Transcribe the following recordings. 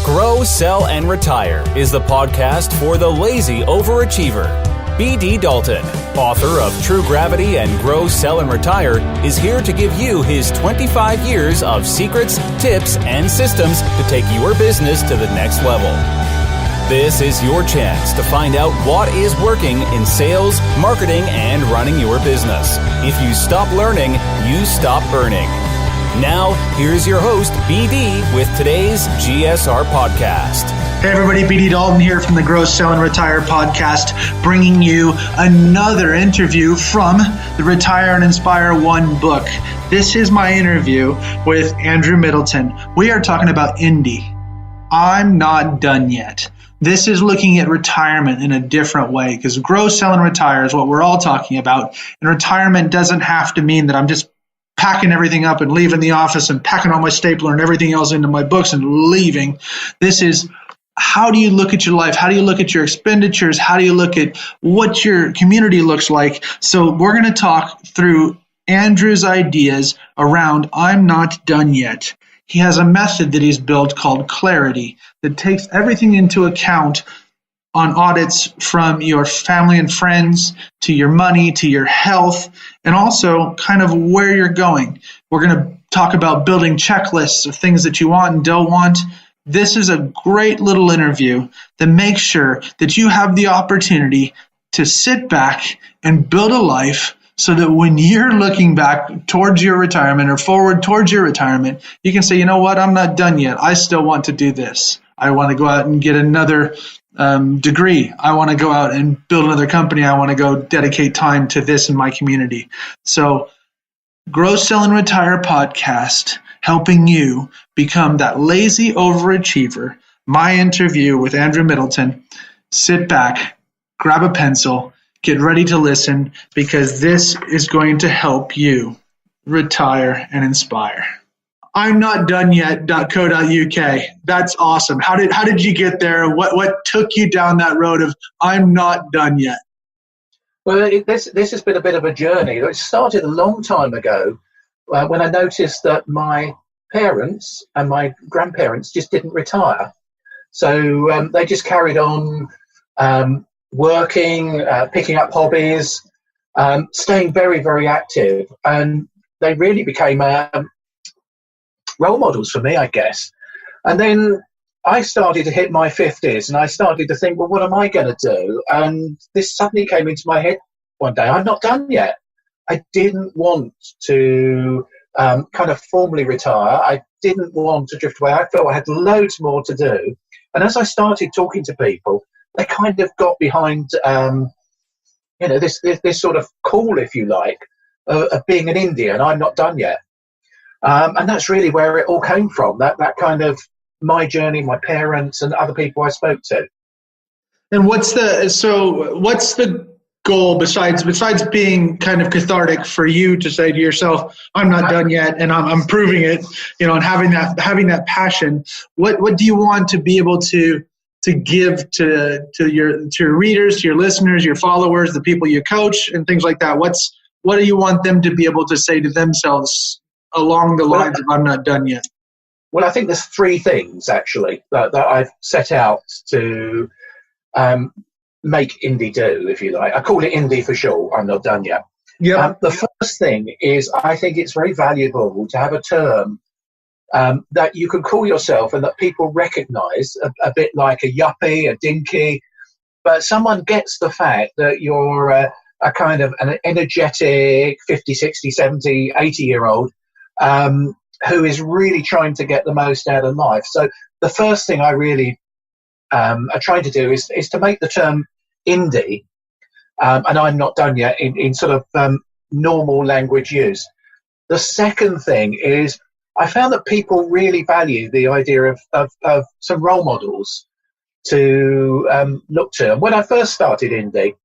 Grow, Sell, and Retire is the podcast for the lazy overachiever. B.D. Dalton, author of True Gravity and Grow, Sell, and Retire, is here to give you his 25 years of secrets, tips, and systems to take your business to the next level. This is your chance to find out what is working in sales, marketing, and running your business. If you stop learning, you stop burning. Now, here's your host, BD, with today's GSR podcast. Hey everybody, BD Dalton here from the Grow, Sell, and Retire podcast, bringing you another interview from the Retire and Inspire One book. This is my interview with Andrew Middleton. We are talking about Indy. I'm not done yet. This is looking at retirement in a different way, because Grow, Sell, and Retire is what we're all talking about. And retirement doesn't have to mean that I'm just packing everything up and leaving the office and packing all my stapler and everything else into my books and leaving. This is, how do you look at your life? How do you look at your expenditures? How do you look at what your community looks like? So we're going to talk through Andrew's ideas around I'm not done yet. He has a method that he's built called Clarity that takes everything into account on audits, from your family and friends to your money to your health, and also kind of where you're going. We're going to talk about building checklists of things that you want and don't want. This is a great little interview that makes sure that you have the opportunity to sit back and build a life so that when you're looking back towards your retirement or forward towards your retirement, you can say, you know what, I'm not done yet. I still want to do this. I want to go out and get another degree. I want to go out and build another company. I want to go dedicate time to this in my community. So Grow, Sell, and Retire podcast, helping you become that lazy overachiever. My interview with Andrew Middleton. Sit back, grab a pencil, get ready to listen, because this is going to help you retire and inspire. I'm not done yet.co.uk. That's awesome. How did you get there? What took you down that road of I'm not done yet? Well, this has been a bit of a journey. It started a long time ago when I noticed that my parents and my grandparents just didn't retire. So they just carried on working, picking up hobbies, staying very, very active. And they really became role models for me, I guess. And then I started to hit my 50s and I started to think, well, what am I going to do? And this suddenly came into my head one day. I'm not done yet. I didn't want to kind of formally retire. I didn't want to drift away. I felt I had loads more to do. And as I started talking to people, they kind of got behind, this sort of call, if you like, of being an Indian. And I'm not done yet. And that's really where it all came from, that kind of my journey, my parents and other people I spoke to. And what's the goal besides being kind of cathartic for you to say to yourself, I'm not done yet and I'm proving it, and having that passion, what do you want to be able to give to your readers, to your listeners, your followers, the people you coach and things like that? What do you want them to be able to say to themselves along the lines of I'm not done yet? Well, I think there's three things, actually, that I've set out to make Indy do, if you like. I call it Indy for short. I'm not done yet. Yeah. The first thing is I think it's very valuable to have a term that you can call yourself and that people recognize, a bit like a yuppie, a dinky, but someone gets the fact that you're a kind of an energetic 50, 60, 70, 80-year-old who is really trying to get the most out of life. So the first thing I really are trying to do is to make the term Indy, and I'm not done yet, in sort of normal language use. The second thing is I found that people really value the idea of some role models to look to. And when I first started Indy,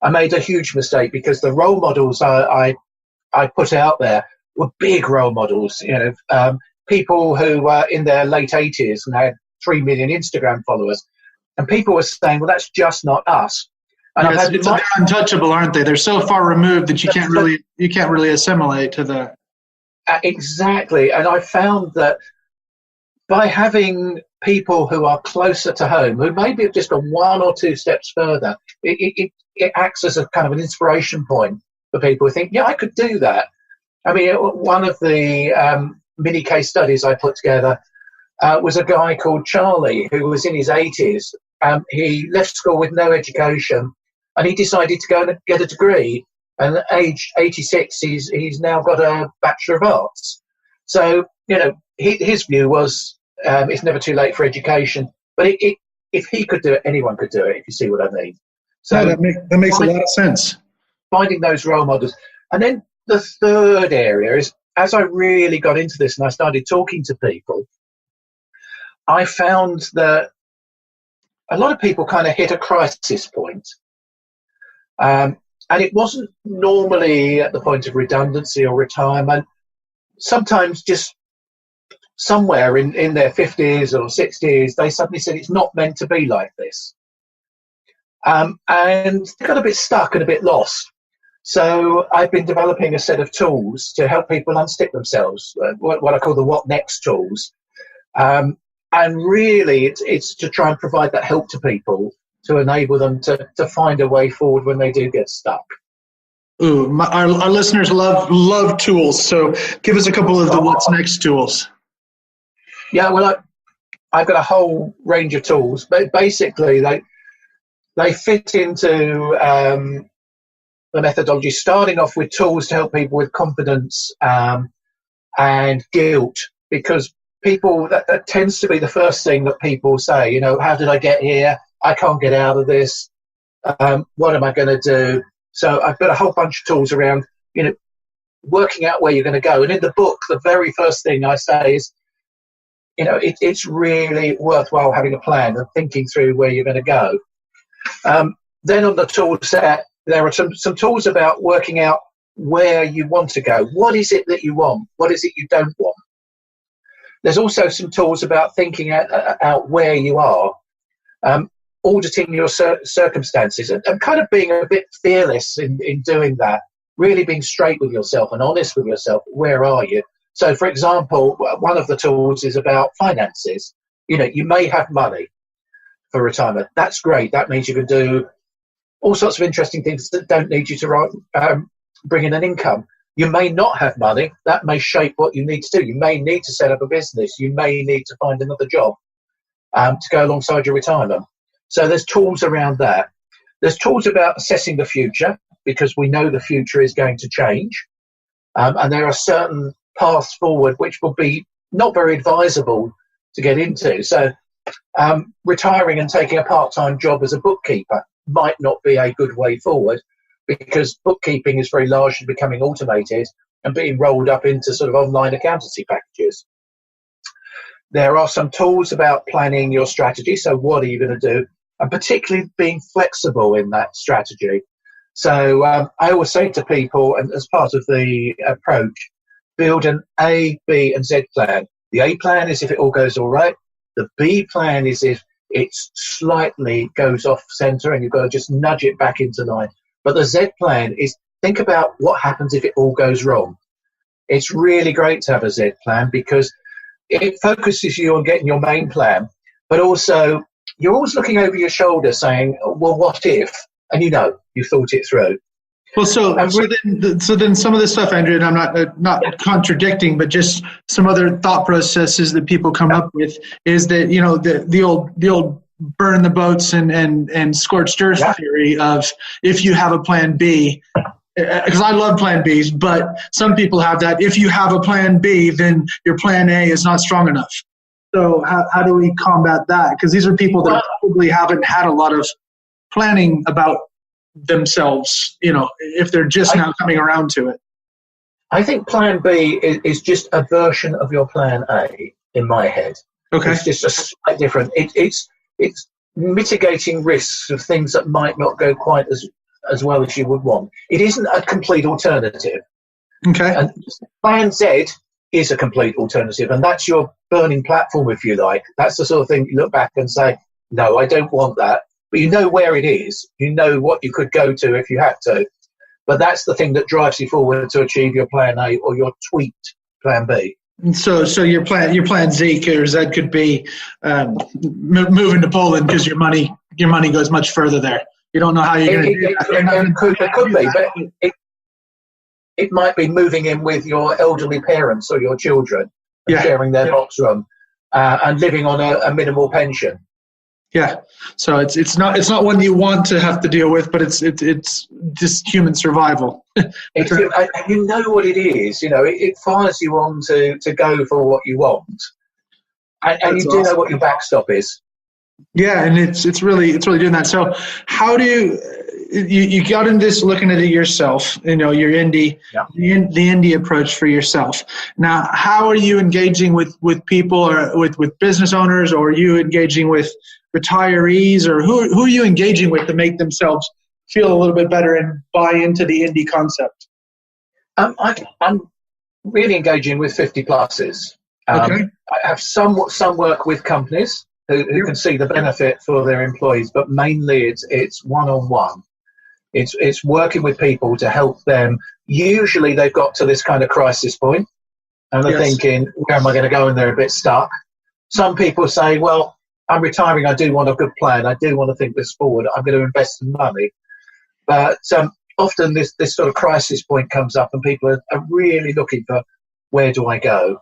I made a huge mistake because the role models I put out there were big role models, people who were in their late 80s and had 3 million Instagram followers. And people were saying, well, that's just not us. And they're untouchable, aren't they? They're so far removed that you can't really assimilate to the. Exactly. And I found that by having people who are closer to home, who maybe have just gone one or two steps further. It acts as a kind of an inspiration point for people who think, yeah, I could do that. I mean, one of the mini case studies I put together was a guy called Charlie who was in his 80s. He left school with no education, and he decided to go and get a degree. And at age 86, he's now got a Bachelor of Arts. So, his view was it's never too late for education. But if he could do it, anyone could do it, if you see what I mean. So that makes a lot of sense. Finding those role models. And then the third area is, as I really got into this and I started talking to people, I found that a lot of people kind of hit a crisis point. And it wasn't normally at the point of redundancy or retirement. Sometimes just somewhere in their 50s or 60s, they suddenly said, it's not meant to be like this. And they got a bit stuck and a bit lost. So I've been developing a set of tools to help people unstick themselves, what I call the what next tools. And really, it's to try and provide that help to people to enable them to find a way forward when they do get stuck. Ooh, our listeners love tools. So give us a couple of the what's next tools. Yeah, well, I've got a whole range of tools, but basically they fit into the methodology, starting off with tools to help people with confidence and guilt, because people, that tends to be the first thing that people say, how did I get here? I can't get out of this. What am I going to do? So I've got a whole bunch of tools around, working out where you're going to go. And in the book, the very first thing I say is, it's really worthwhile having a plan and thinking through where you're going to go. Then on the tool set, there are some tools about working out where you want to go. What is it that you want? What is it you don't want? There's also some tools about thinking out where you are, auditing your circumstances, and kind of being a bit fearless in doing that, really being straight with yourself and honest with yourself. Where are you? So, for example, one of the tools is about finances. You may have money for retirement. That's great. That means you can do all sorts of interesting things that don't need you to bring in an income. You may not have money. That may shape what you need to do. You may need to set up a business. You may need to find another job to go alongside your retirement. So there's tools around that. There's tools about assessing the future, because we know the future is going to change. And there are certain paths forward which will be not very advisable to get into. So retiring and taking a part-time job as a bookkeeper might not be a good way forward, because bookkeeping is very largely becoming automated and being rolled up into sort of online accountancy packages. There are some tools about planning your strategy. So what are you going to do? And particularly being flexible in that strategy. So I always say to people, and as part of the approach, build an A, B, and Z plan. The A plan is if it all goes all right. The B plan is if it slightly goes off center and you've got to just nudge it back into line. But the Z plan is think about what happens if it all goes wrong. It's really great to have a Z plan because it focuses you on getting your main plan, but also you're always looking over your shoulder saying, well, what if? And you thought it through. Well, so then some of this stuff, Andrew, and I'm not contradicting, but just some other thought processes that people come up with is that, the old burn the boats and scorched earth theory of if you have a plan B, because I love plan Bs, but some people have that. If you have a plan B, then your plan A is not strong enough. So how do we combat that? Because these are people that probably haven't had a lot of planning about themselves, if they're just now coming around to it. I think plan B is just a version of your plan A in my head. Okay. It's just a slight different. It's mitigating risks of things that might not go quite as well as you would want. It isn't a complete alternative. Okay. And plan Z is a complete alternative, and that's your burning platform, if you like. That's the sort of thing you look back and say, no, I don't want that. But you know where it is. You know what you could go to if you had to. But that's the thing that drives you forward to achieve your plan A or your tweaked plan B. And so your plan Zeke or Zed could be moving to Poland because your money goes much further there. You don't know how you're going to do that. It could be, but it might be moving in with your elderly parents or your children, and sharing their box room, and living on a minimal pension. Yeah, so it's not one you want to have to deal with, but it's just human survival. You know what it is. You know, it fires you on to go for what you want, and you do know what your backstop is. Yeah, and it's really doing that. So how do you got into this looking at it yourself? You know, your indie, the indie approach for yourself. Now, how are you engaging with people or with business owners, or are you engaging with retirees, or who are you engaging with to make themselves feel a little bit better and buy into the indie concept? I'm really engaging with 50 pluses. Okay. I have some work with companies who can see the benefit for their employees, but mainly it's one-on-one. It's working with people to help them. Usually they've got to this kind of crisis point and they're thinking, where am I going to go? And they're a bit stuck. Some people say, well, I'm retiring. I do want a good plan. I do want to think this forward. I'm going to invest some money. But often this sort of crisis point comes up and people are really looking for, where do I go?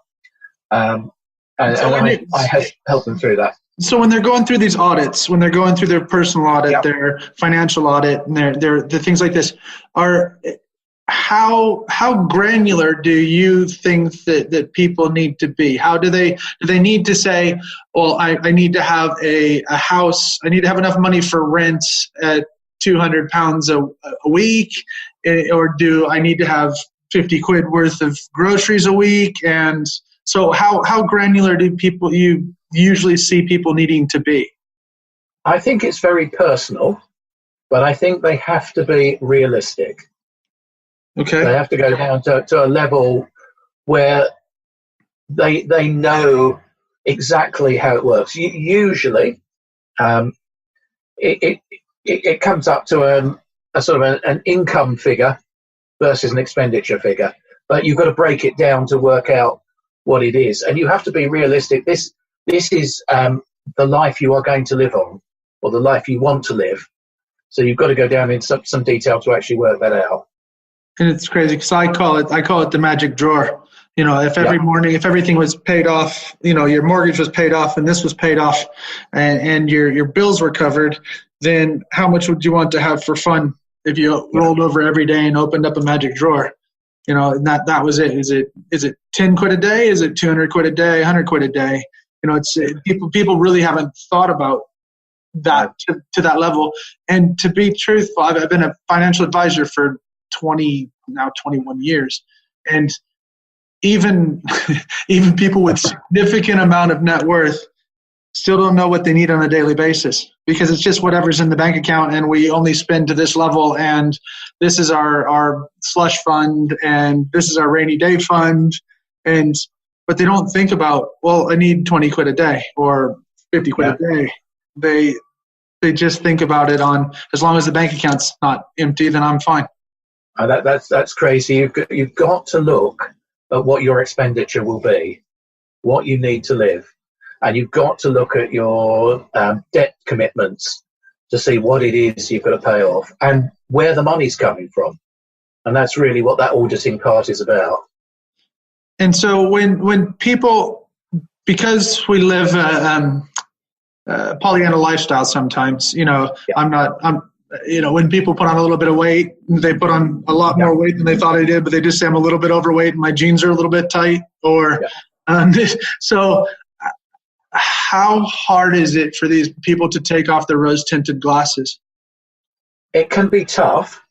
And I help them through that. So when they're going through these audits, when they're going through their personal audit, their financial audit, and their things like this, how granular do you think that people need to be? How do they need to say, well, I need to have a house, I need to have enough money for rent at 200 pounds a week, or do I need to have 50 quid worth of groceries a week? And so how granular do you usually see people needing to be? I think it's very personal, but I think they have to be realistic. Okay. They have to go down to a level where they know exactly how it works. Usually, it comes up to a sort of an income figure versus an expenditure figure, but you've got to break it down to work out what it is, and you have to be realistic. This is the life you are going to live on, or the life you want to live. So you've got to go down in some detail to actually work that out. And it's crazy because I call it the magic drawer. You know, if every morning, if everything was paid off, you know, your mortgage was paid off and this was paid off, and your bills were covered, then how much would you want to have for fun if you rolled over every day and opened up a magic drawer? You know, and that was it. Is it 10 quid a day? Is it 200 quid a day? 100 quid a day? You know, it's people really haven't thought about that to that level. And to be truthful, I've been a financial advisor for 21 years, and even people with significant amount of net worth still don't know what they need on a daily basis, because it's just whatever's in the bank account, and we only spend to this level, and this is our slush fund, and this is our rainy day fund, but they don't think about, well, I need 20 quid a day or 50 quid a day. They just think about it on, as long as the bank account's not empty, then I'm fine. That's crazy. You've got to look at what your expenditure will be, what you need to live, and you've got to look at your debt commitments to see what it is you've got to pay off and where the money's coming from. And that's really what that auditing part is about. And so when people, because we live a Pollyanna lifestyle sometimes, you know, when people put on a little bit of weight, they put on a lot more weight than they thought they did, but they just say I'm a little bit overweight and my jeans are a little bit tight. So how hard is it for these people to take off their rose-tinted glasses? It can be tough.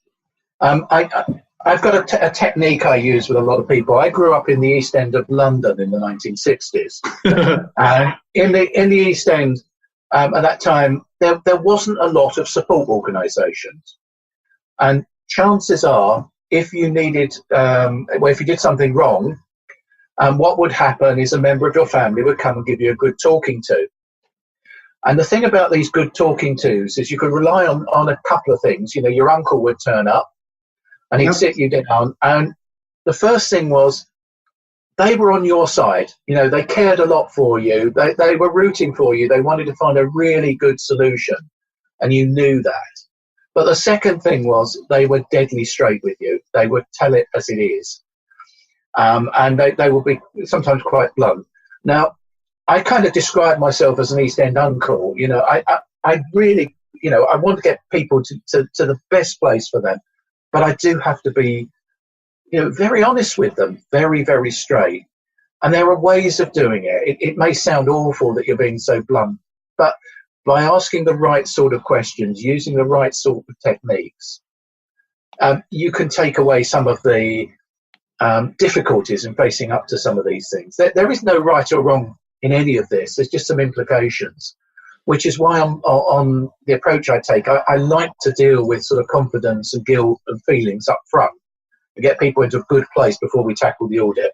I've got a technique I use with a lot of people. I grew up in the East End of London in the 1960s. And in the East End, at that time, there wasn't a lot of support organisations. And chances are, if you needed, if you did something wrong, what would happen is a member of your family would come and give you a good talking to. And the thing about these good talking tos is you could rely on a couple of things. You know, your uncle would turn up and he'd sit you down. And the first thing was, they were on your side. You know, they cared a lot for you. They were rooting for you. They wanted to find a really good solution, and you knew that. But the second thing was they were deadly straight with you. They would tell it as it is. And they will be sometimes quite blunt. Now, I kind of describe myself as an East End uncle. You know, I really, you know, I want to get people to the best place for them. But I do have to be, you know, very honest with them, very, very straight. And there are ways of doing it. It may sound awful that you're being so blunt, but by asking the right sort of questions, using the right sort of techniques, you can take away some of the difficulties in facing up to some of these things. There is no right or wrong in any of this. There's just some implications, which is why on the approach I take, I like to deal with sort of confidence and guilt and feelings up front to get people into a good place before we tackle the audit.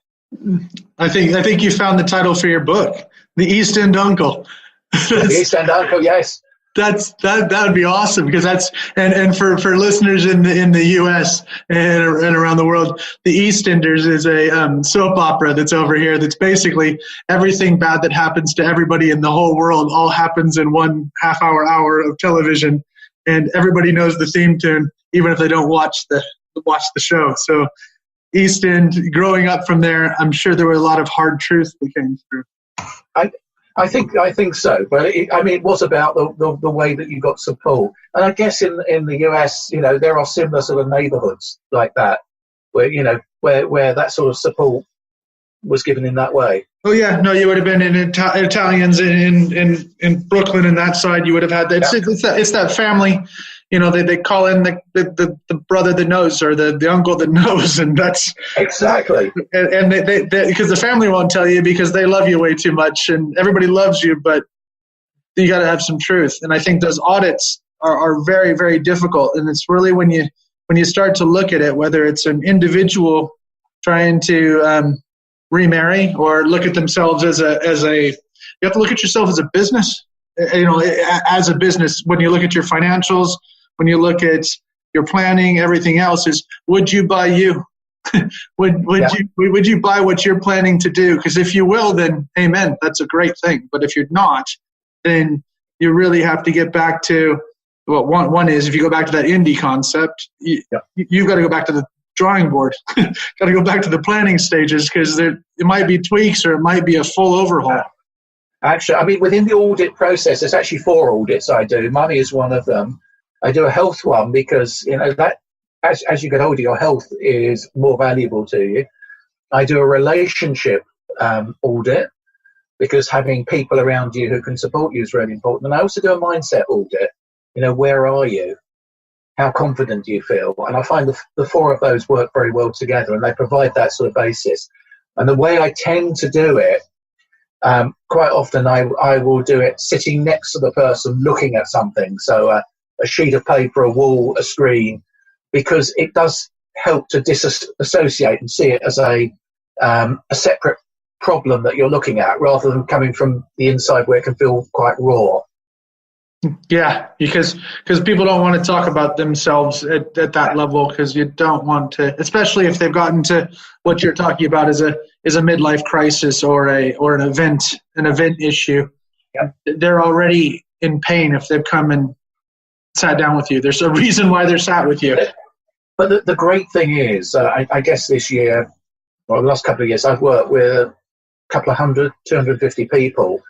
I think you found the title for your book, The East End Uncle. The East End Uncle, yes. That would be awesome, because that's and for listeners in the U.S. and around the world, the EastEnders is a soap opera that's over here. That's basically everything bad that happens to everybody in the whole world all happens in one hour of television, and everybody knows the theme tune even if they don't watch the show. So East End, growing up from there, I'm sure there were a lot of hard truths that came through. I think so, but it was about the way that you got support, and I guess in the US, you know, there are similar sort of neighbourhoods like that, where you know where that sort of support was given in that way. Oh yeah, no, you would have been in Italians in Brooklyn and that side. You would have had that. It's that family. You know, they call in the brother that knows, or the uncle that knows, and that's exactly. And they because the family won't tell you because they love you way too much, and everybody loves you, but you got to have some truth. And I think those audits are very, very difficult, and it's really when you start to look at it, whether it's an individual trying to remarry or look at themselves as a you have to look at yourself as a business. You know, as a business, when you look at your financials, when you look at your planning, everything else is, would you buy you? would you buy what you're planning to do? Because if you will, then amen, that's a great thing. But if you're not, then you really have to get back to, well, one is, if you go back to that indie concept, you've got to go back to the drawing board. Got to go back to the planning stages, because it might be tweaks or it might be a full overhaul. Actually, I mean, within the audit process, there's actually 4 audits I do. Money is one of them. I do a health one because, you know, that as you get older, your health is more valuable to you. I do a relationship audit, because having people around you who can support you is really important. And I also do a mindset audit. You know, where are you? How confident do you feel? And I find the 4 of those work very well together, and they provide that sort of basis. And the way I tend to do it, quite often I will do it sitting next to the person looking at something. So a sheet of paper, a wall, a screen, because it does help to disassociate and see it as a separate problem that you're looking at, rather than coming from the inside where it can feel quite raw. Yeah, because people don't want to talk about themselves at that level, because you don't want to, especially if they've gotten to what you're talking about is a midlife crisis or an event issue. Yeah. They're already in pain if they've come and sat down with you. There's a reason why they're sat with you. But the great thing is, I guess this year, or the last couple of years, I've worked with a couple of 250 people,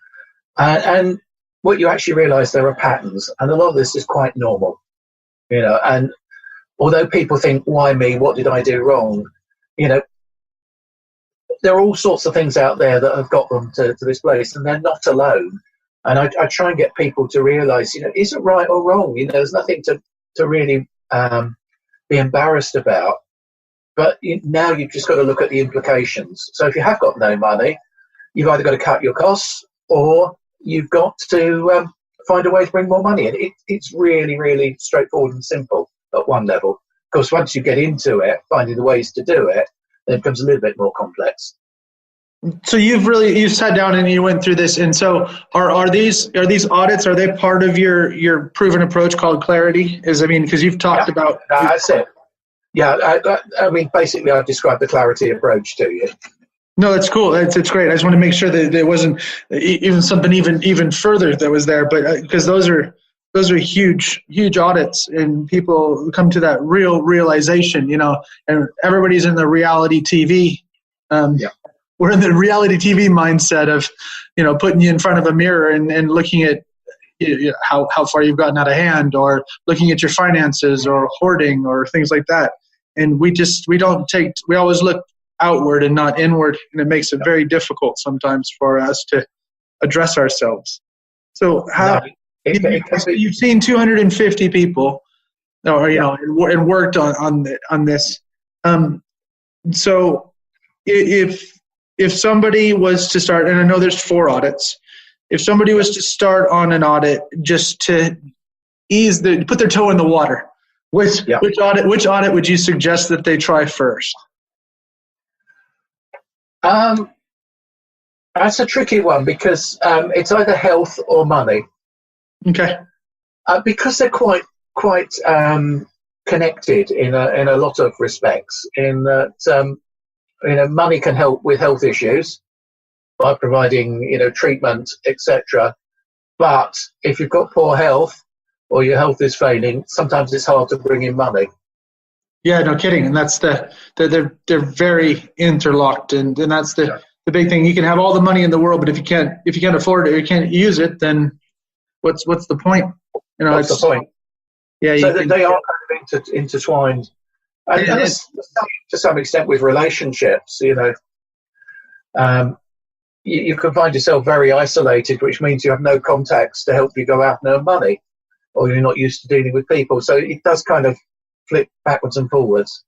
and what you actually realise, there are patterns, and a lot of this is quite normal, you know. And although people think, why me? What did I do wrong? You know, there are all sorts of things out there that have got them to this place, and they're not alone. And I try and get people to realise, you know, is it right or wrong? You know, there's nothing to really be embarrassed about. But now you've just got to look at the implications. So if you have got no money, you've either got to cut your costs, or you've got to find a way to bring more money in. It's really, really straightforward and simple at one level. Of course, once you get into it, finding the ways to do it, then it becomes a little bit more complex. So you've sat down and you went through this, and so are these audits, are they part of your proven approach called Clarity? Because you've talked about that's it. Yeah, I mean, basically, I've described the Clarity approach to you. No, that's cool. It's great. I just want to make sure that there wasn't even something even further that was there, but because those are huge audits, and people come to that realization, and everybody's in the reality TV. Yeah. We're in the reality TV mindset of, putting you in front of a mirror and looking at how far you've gotten out of hand, or looking at your finances, or hoarding, or things like that. And we always look outward and not inward, and it makes it very difficult sometimes for us to address ourselves. So you've seen 250 people, or and worked on this. So if somebody was to start, and I know there's 4 audits, if somebody was to start on an audit just to put their toe in the water, which audit would you suggest that they try first? That's a tricky one, because it's either health or money. Okay. Because they're quite connected in a lot of respects. In that, money can help with health issues by providing treatment, etc. But if you've got poor health, or your health is failing, sometimes it's hard to bring in money. Yeah, no kidding. And that's they're very interlocked, and that's the big thing. You can have all the money in the world, but if you can't afford it, or you can't use it, then what's the point? What's the point? Yeah, so they are kind of intertwined, and to some extent with relationships. You can find yourself very isolated, which means you have no contacts to help you go out and earn money, or you're not used to dealing with people. So it does kind of flip backwards and forwards.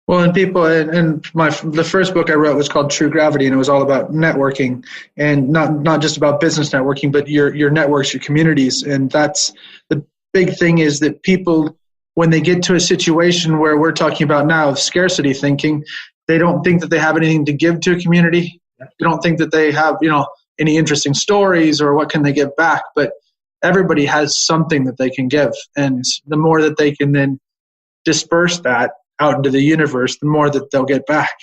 Well, and people, and the first book I wrote was called True Gravity, and it was all about networking, and not just about business networking, but your networks, your communities. And that's the big thing, is that people, when they get to a situation where we're talking about now, scarcity thinking, they don't think that they have anything to give to a community. They don't think that they have, any interesting stories, or what can they give back. But everybody has something that they can give, and the more that they can then disperse that out into the universe, the more that they'll get back.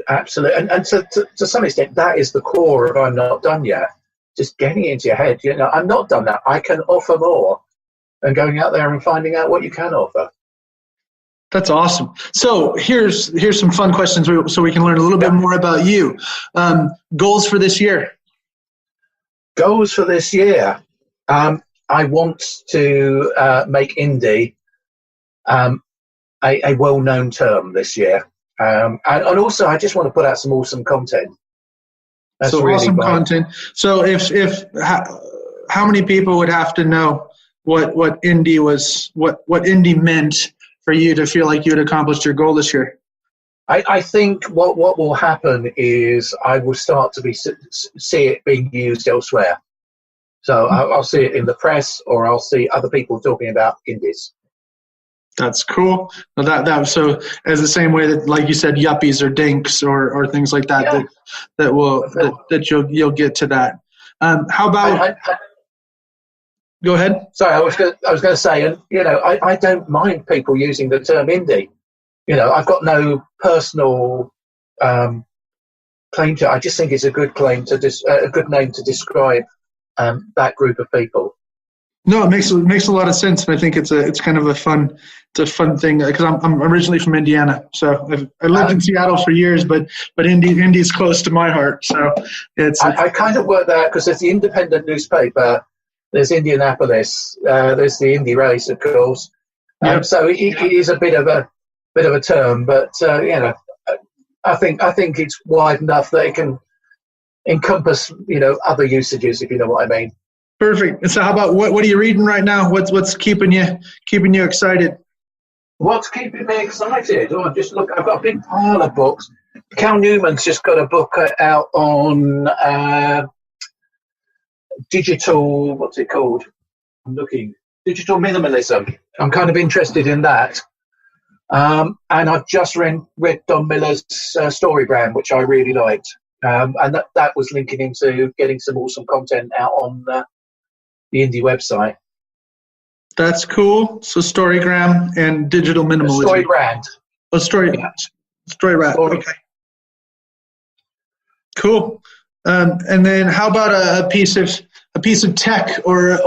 Absolutely. And to some extent, that is the core of I'm Not Done Yet. Just getting it into your head, I'm not done that. I can offer more, and going out there and finding out what you can offer. That's awesome. So here's some fun questions so we can learn a little bit more about you. Goals for this year? Goals for this year. I want to make indie a well-known term this year. And also, I just want to put out some awesome content. That's so really awesome content. So how many people would have to know what indie was, what indie meant for you to feel like you had accomplished your goal this year? I think what will happen is I will start to see it being used elsewhere. So I'll see it in the press, or I'll see other people talking about indies. That's cool. Well, that so as the same way that, like you said, yuppies or dinks or things like that, that you'll get to that. How about? Go ahead. Sorry, I was going to say, and I don't mind people using the term indie. I've got no personal claim to it. I just think it's a good claim to a good name to describe that group of people. No, it makes a lot of sense, and I think it's kind of a fun thing, because I'm originally from Indiana, so I lived in Seattle for years, but Indy's close to my heart, so it's. I kind of work there because there's the independent newspaper, there's Indianapolis, there's the Indy race, of course, so it is a bit of a term, but I think it's wide enough that it can encompass other usages, if you know what I mean. Perfect. So how about what are you reading right now? What's keeping you excited? What's keeping me excited? Oh, I've got a big pile of books. Cal Newman's just got a book out on digital, what's it called? I'm looking. Digital minimalism. I'm kind of interested in that. And I've just read Don Miller's Story Brand, which I really liked. And that was linking into getting some awesome content out on the indie website. That's cool. So Storygram and digital minimalism. Story Brand. Oh, Story Brand. Okay. Cool. And then how about a piece of tech or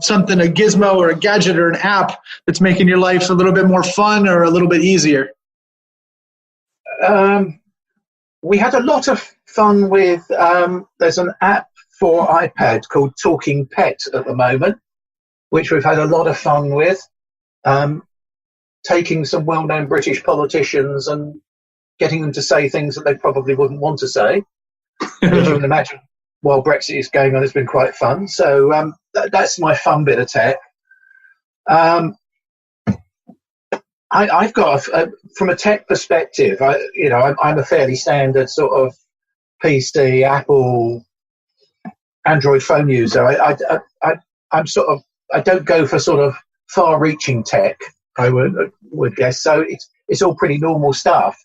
something, a gizmo or a gadget or an app that's making your life a little bit more fun or a little bit easier? We had a lot of fun with, there's an app for iPad called Talking Pet at the moment, which we've had a lot of fun with, taking some well-known British politicians and getting them to say things that they probably wouldn't want to say. As you can imagine, while Brexit is going on, it's been quite fun. So that's my fun bit of tech. I've got, from a tech perspective, I'm a fairly standard sort of PC, Apple, Android phone user. I'm sort of, I don't go for sort of far-reaching tech, I would guess. So it's all pretty normal stuff.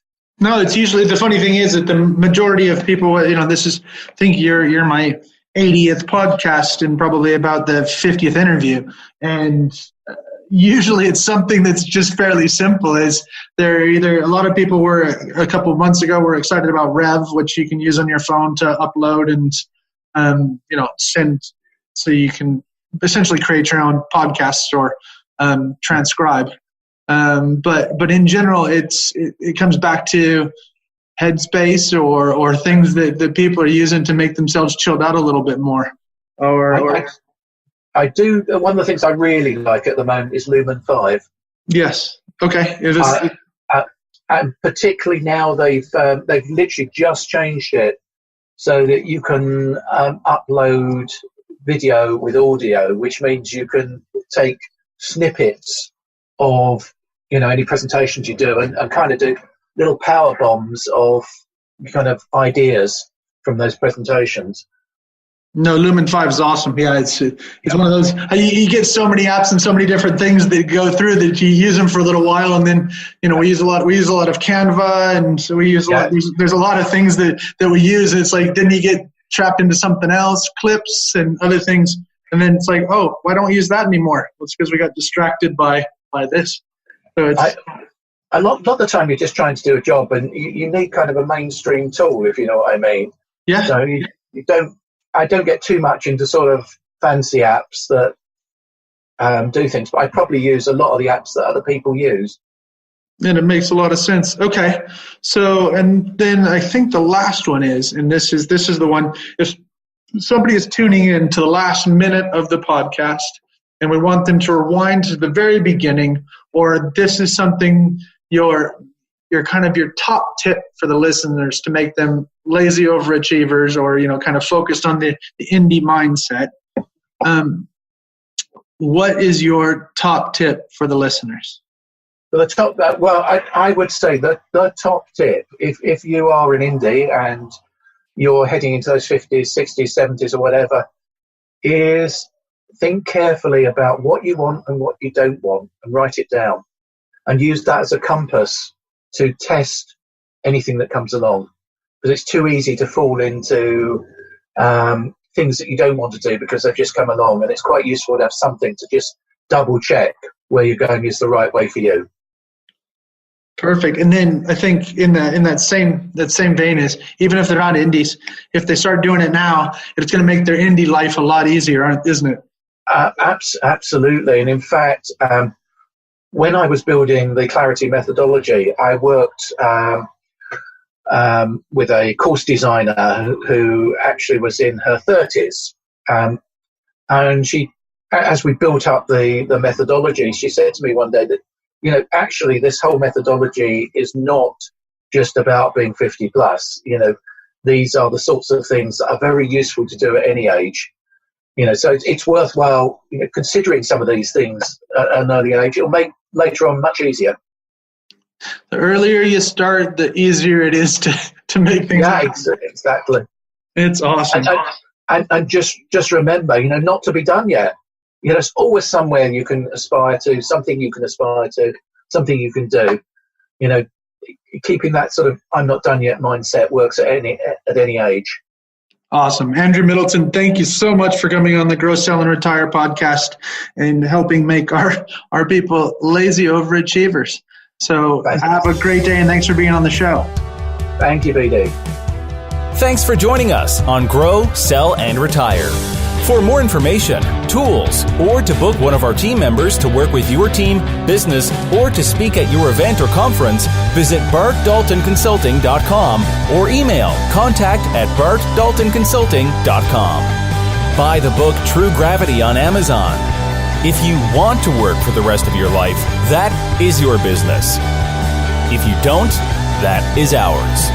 No, it's usually, the funny thing is that the majority of people, this is, I think you're my 80th podcast and probably about the 50th interview. And usually it's something that's just fairly simple. Is there either, a lot of people were, a couple of months ago, were excited about Rev, which you can use on your phone to upload and, send, so you can essentially create your own podcasts or transcribe. But in general, it comes back to headspace or things that people are using to make themselves chilled out a little bit more. I do. One of the things I really like at the moment is Lumen 5. Yes. Okay. And particularly now they've literally just changed it so that you can upload video with audio, which means you can take snippets of any presentations you do and kind of do little power bombs of kind of ideas from those presentations. No, Lumen 5 is awesome. Yeah, it's one of those, you get so many apps and so many different things that go through that you use them for a little while, and then we use a lot of Canva, and so we use a lot. There's a lot of things that we use. And it's like, then you get trapped into something else, clips and other things, and then it's like, oh, why don't we use that anymore? Well, it's because we got distracted by this. So it's a lot of the time you're just trying to do a job, and you need kind of a mainstream tool, if you know what I mean. Yeah. So I don't get too much into sort of fancy apps that do things, but I probably use a lot of the apps that other people use. And it makes a lot of sense. Okay. So, and then I think the last one is, and this is the one, if somebody is tuning in to the last minute of the podcast and we want them to rewind to the very beginning, or this is something your top tip for the listeners to make them lazy overachievers, or kind of focused on the indie mindset. What is your top tip for the listeners? I would say that the top tip, if you are an indie and you're heading into those 50s, 60s, 70s, or whatever, is think carefully about what you want and what you don't want, and write it down, and use that as a compass to test anything that comes along, because it's too easy to fall into things that you don't want to do because they've just come along, and it's quite useful to have something to just double check where you're going is the right way for you. Perfect. And then I think in that same vein is, even if they're not indies, if they start doing it now, it's going to make their indie life a lot easier, isn't it? Absolutely. And in fact, when I was building the Clarity methodology, I worked with a course designer who actually was in her 30s. And she, as we built up the methodology, she said to me one day that, actually this whole methodology is not just about being 50 plus. These are the sorts of things that are very useful to do at any age. So it's worthwhile, considering some of these things at an early age. It'll make later on much easier. The earlier you start, the easier it is to make things happen. Exactly. It's awesome. And just remember, not to be done yet. There's always somewhere you can aspire to, something you can aspire to, something you can do. Keeping that sort of "I'm not done yet" mindset works at any age. Awesome. Andrew Middleton, thank you so much for coming on the Grow, Sell, and Retire podcast and helping make our people lazy overachievers. So have a great day, and thanks for being on the show. Thank you, BD. Thanks for joining us on Grow, Sell, and Retire. For more information, tools, or to book one of our team members to work with your team, business, or to speak at your event or conference, visit bartdaltonconsulting.com or email contact@bartdaltonconsulting.com. Buy the book True Gravity on Amazon. If you want to work for the rest of your life, that is your business. If you don't, that is ours.